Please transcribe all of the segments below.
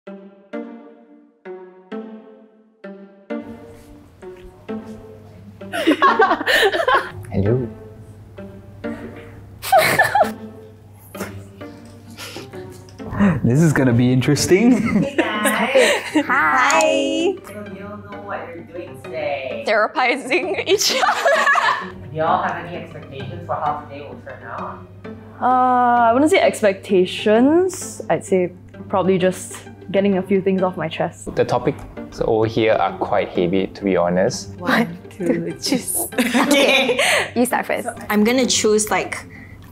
Hello. This is gonna be interesting. Hey guys! Hi! So you don't know what you're doing today. Therapizing each other. Do y'all have any expectations for how today will turn out? I wouldn't say expectations. I'd say probably just getting a few things off my chest. The topics over here are quite heavy, to be honest. 1, 2, choose. Okay, you start first. I'm gonna choose like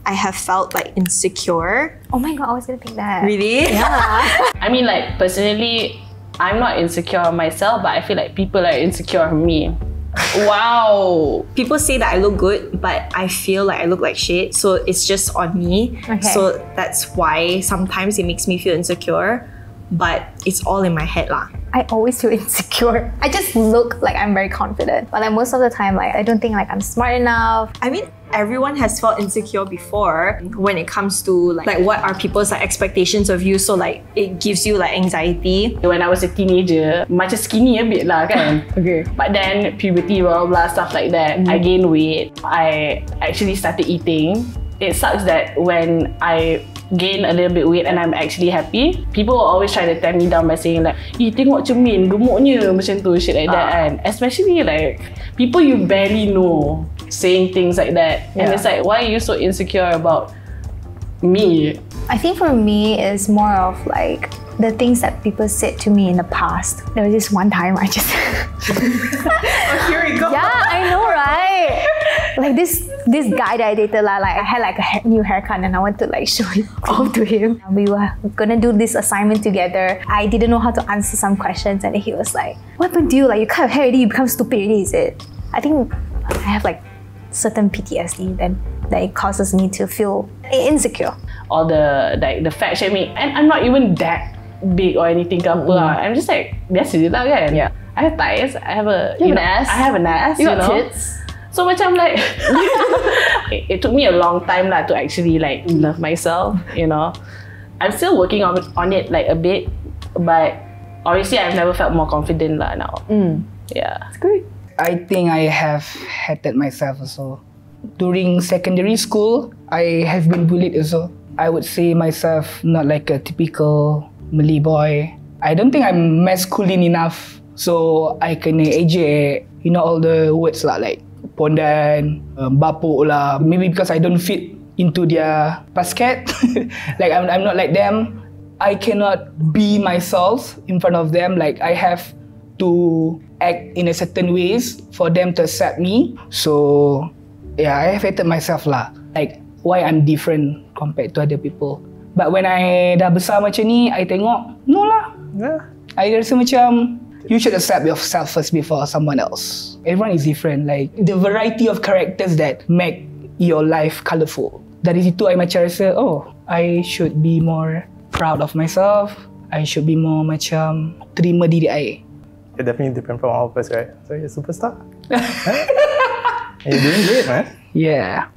I have felt like insecure. Oh my god, I was gonna pick that. Really? Yeah. I mean, like, personally, I'm not insecure myself, but I feel like people are insecure of me. Wow! People say that I look good, but I feel like I look like shit. So it's just on me. Okay. So that's why sometimes it makes me feel insecure. But it's all in my head lah. I always feel insecure. I just look like I'm very confident, but like most of the time, like I don't think like I'm smart enough. I mean, everyone has felt insecure before when it comes to like what are people's like expectations of you. So like it gives you like anxiety. When I was a teenager, macam skinny a bit lah kan. Okay. But then puberty, blah, blah, blah, stuff like that. I gained weight. I actually started eating. It sucks that when I gain a little bit weight and I'm actually happy, people will always try to tear me down by saying like, tengok cermin, gemuknya, macam tu, shit like that kan. Especially like people you barely know saying things like that. And it's like, why are you so insecure about me? I think for me it's more of like the things that people said to me in the past. There was this one time I just Oh, here we go. yeah, I know, right? Like this guy that I dated lah, like I had like a new haircut and I want to like show it off to him. We were gonna do this assignment together. I didn't know how to answer some questions and then he was like, what happened to you? Like you cut your hair already, you become stupid already, is it? I think I have like certain PTSD then that it causes me to feel insecure. All the like the fat shaming, and I'm not even that big or anything ke apa lah. I'm just like, biasa je lah kan. Yeah. I have thighs, I have a You have an ass. I have an ass, You got know. tits. So macam like it took me a long time lah to actually like love myself, you know. I'm still working on it like a bit, but obviously I've never felt more confident lah now. Yeah. It's great. I think I have hated myself also. During secondary school, I have been bullied also. I would say myself not like a typical Malay boy. I don't think I'm masculine enough. So I kena ejek, you know, all the words lah, like pondan, bapuk lah. Maybe because I don't fit into their basket. Like I'm not like them. I cannot be myself in front of them. Like I have to act in a certain ways for them to accept me. So yeah, I have hated myself lah. Like why I'm different compared to other people. But when I dah besar macam ni, I tengok, no lah. Yeah. I rasa macam you should accept yourself first before someone else. Everyone is different. Like the variety of characters that make your life colourful. Dari situ I macam rasa, oh, I should be more proud of myself. I should be more macam terima diri I. You're definitely different from all of us, right? So you're a superstar. You're doing great, man. Yeah.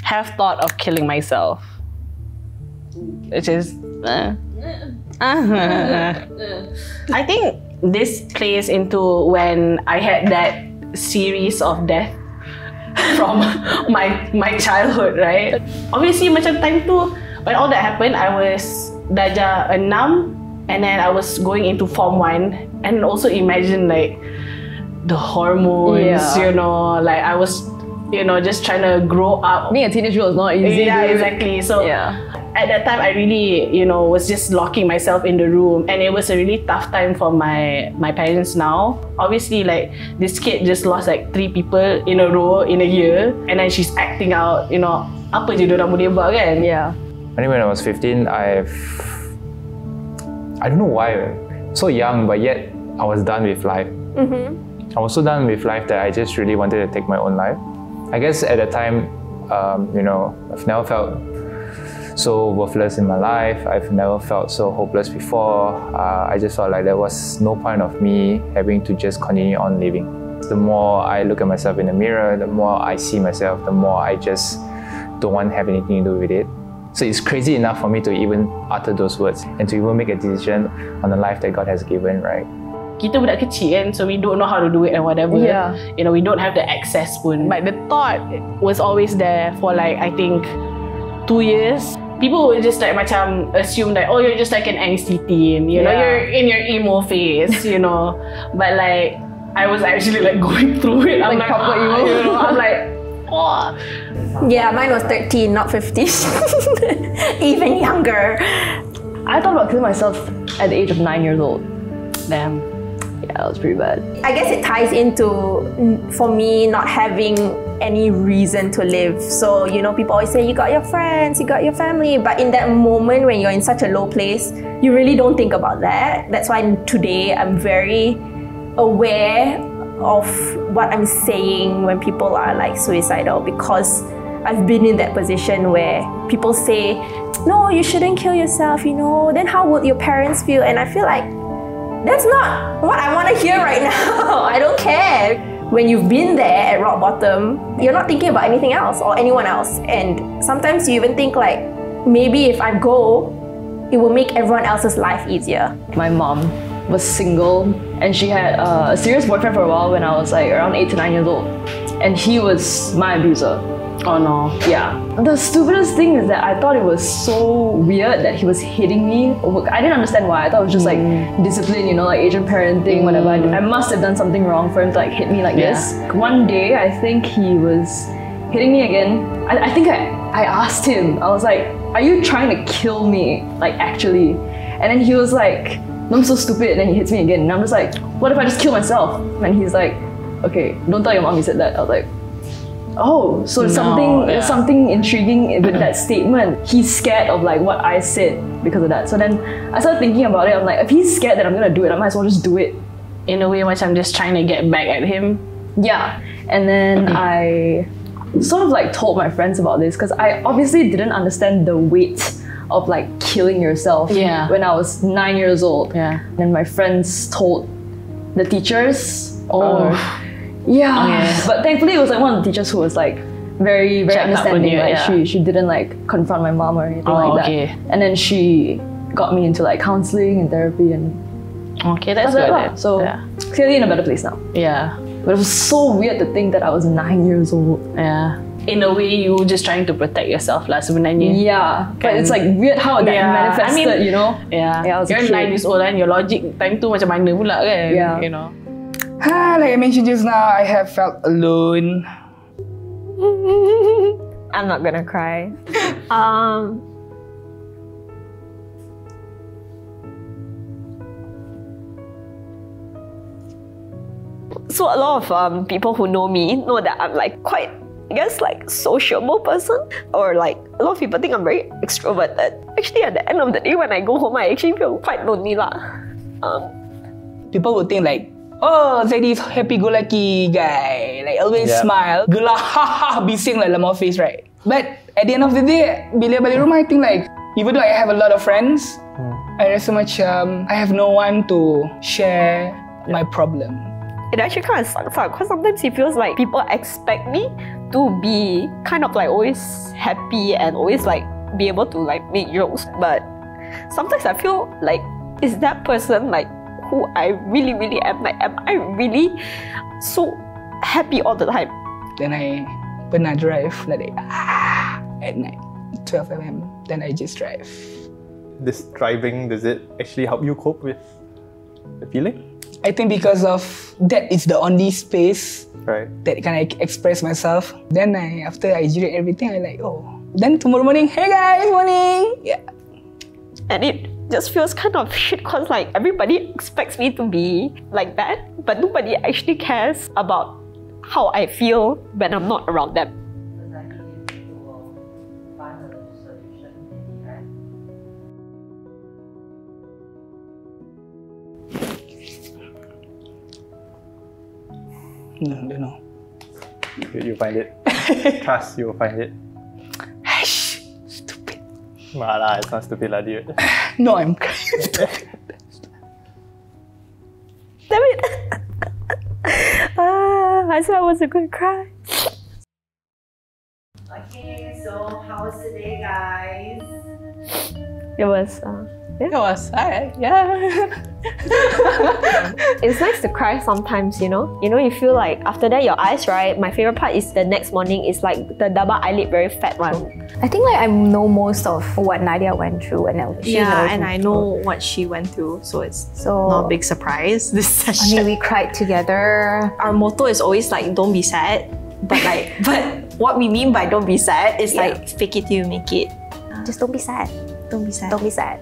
Have thought of killing myself, which is I think this plays into when I had that series of death from my childhood, right? Obviously macam time tu when all that happened, I was darjah 6 and then I was going into form 1 and also imagine like the hormones, you know, like I was, you know, just trying to grow up. Being a teenage girl is not easy. Yeah, dude. exactly. So at that time, I really, you know, was just locking myself in the room, and it was a really tough time for my parents now. Obviously, like this kid just lost like 3 people in a row in a year, and then she's acting out, you know, apa je diorang boleh buat kan? Yeah. I think when I was 15, I don't know why, so young, but yet I was done with life. I was so done with life that I just really wanted to take my own life. I guess at the time, you know, I've never felt so worthless in my life. I've never felt so hopeless before. I just felt like there was no point of me having to just continue on living. The more I look at myself in the mirror, the more I see myself, the more I just don't want to have anything to do with it. So it's crazy enough for me to even utter those words and to even make a decision on the life that God has given, right? Kita budak kecil kan, so we don't know how to do it and whatever. Yeah. You know, we don't have the access pun. But the thought was always there for like, I think, 2 years. People would just like macam assume that, oh, you're just like an angsty teen, you know, you're in your emo phase, you know. But like, I was actually like going through it. I'm like proper emo. You know, I'm like, oh. Yeah, mine was 13, not 15. Even younger. I thought about killing myself at the age of 9 years old. Damn. Yeah, that was pretty bad. I guess it ties into, for me, not having any reason to live. So, you know, people always say, you got your friends, you got your family. But in that moment when you're in such a low place, you really don't think about that. That's why today I'm very aware of what I'm saying when people are like suicidal, because I've been in that position where people say, no, you shouldn't kill yourself, you know, then how would your parents feel? And I feel like, that's not what I want to hear right now. I don't care. When you've been there at rock bottom, you're not thinking about anything else or anyone else. And sometimes you even think like, maybe if I go, it will make everyone else's life easier. My mom was single and she had a serious boyfriend for a while when I was like around 8 to 9 years old. And he was my abuser. Oh no. Yeah. The stupidest thing is that I thought it was so weird that he was hitting me. I didn't understand why. I thought it was just like discipline, you know, like Asian parenting, whatever. I must have done something wrong for him to like hit me like this. One day, I think he was hitting me again. I think I asked him, I was like, are you trying to kill me? Like actually. And then he was like, no, I'm so stupid. And then he hits me again. And I'm just like, what if I just kill myself? And he's like, okay, don't tell your mom you said that. I was like, oh, so there's something intriguing with that statement. He's scared of like what I said because of that. So then I started thinking about it. I'm like, if he's scared that I'm gonna do it, I might as well just do it. In a way, much I'm just trying to get back at him. Yeah. And then I sort of like told my friends about this because I obviously didn't understand the weight of like killing yourself when I was 9 years old. Yeah. And my friends told the teachers. Yeah. But thankfully it was like one of the teachers who was like very understanding. Like she didn't like confront my mom or anything like that. And then she got me into like counseling and therapy and that's good. So clearly in a better place now. Yeah. But it was so weird to think that I was 9 years old. Yeah. In a way, you were just trying to protect yourself lah sebenarnya. Yeah. But it's like weird how that manifested, you know? Yeah. You're 9 years old and your logic time tu macam mana pula kan? Yeah. You know? Like I mentioned just now, I have felt alone. I'm not gonna cry. So a lot of people who know me know that I'm like quite, I guess, like sociable person, or like a lot of people think I'm very extroverted. Actually, at the end of the day, when I go home, I actually feel quite lonely lah. People would think like, oh, Zaidi is happy-go-lucky guy, like always smile, gelah haha bising like lemah face, right? But at the end of the day, bila balik rumah, I think like, even though I have a lot of friends, I rasa macam I have no one to share my problem. It actually kind of sucks out because sometimes it feels like people expect me to be kind of like always happy and always like be able to like make jokes, but sometimes I feel like, is that person like who I really am? Like, am I really so happy all the time? Then I pernah drive like at night, 12 AM. Then I just drive. This driving, does it actually help you cope with the feeling? I think because of that, it's the only space that can I express myself. Then after I generate everything, I like, oh. Then tomorrow morning, hey guys, morning. Yeah. And it just feels kind of shit because like everybody expects me to be like that, but nobody actually cares about how I feel when I'm not around them. No, don't know. You find it. Trust, you'll find it. Shh, stupid. Malah, it's not stupid lah, dude. No, I'm stupid. Damn it! I said I wasn't going to cry. Okay, so how was today, guys? It was. It was sad, yeah. It's nice to cry sometimes, you know. You feel like after that your eyes, right? My favorite part is the next morning is like the double eyelid, very fat one. I think like I know most of what Nadia went through, and she knows and me I know what she went through, so it's not a big surprise this I session. mean, we cried together. Our motto is always like, don't be sad, but what we mean by don't be sad is like fake it till you make it. Just don't be sad. Don't be sad. Don't be sad.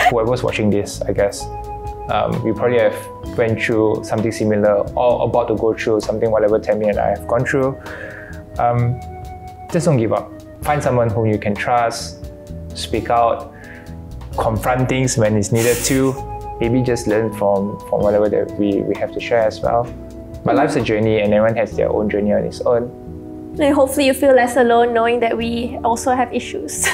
Whoever's watching this, I guess, you probably have went through something similar or about to go through something whatever Tammy and I have gone through. Just don't give up. Find someone whom you can trust, speak out, confront things when it's needed to. Maybe just learn from whatever that we have to share as well. But life's a journey and everyone has their own journey on its own. And hopefully you feel less alone knowing that we also have issues.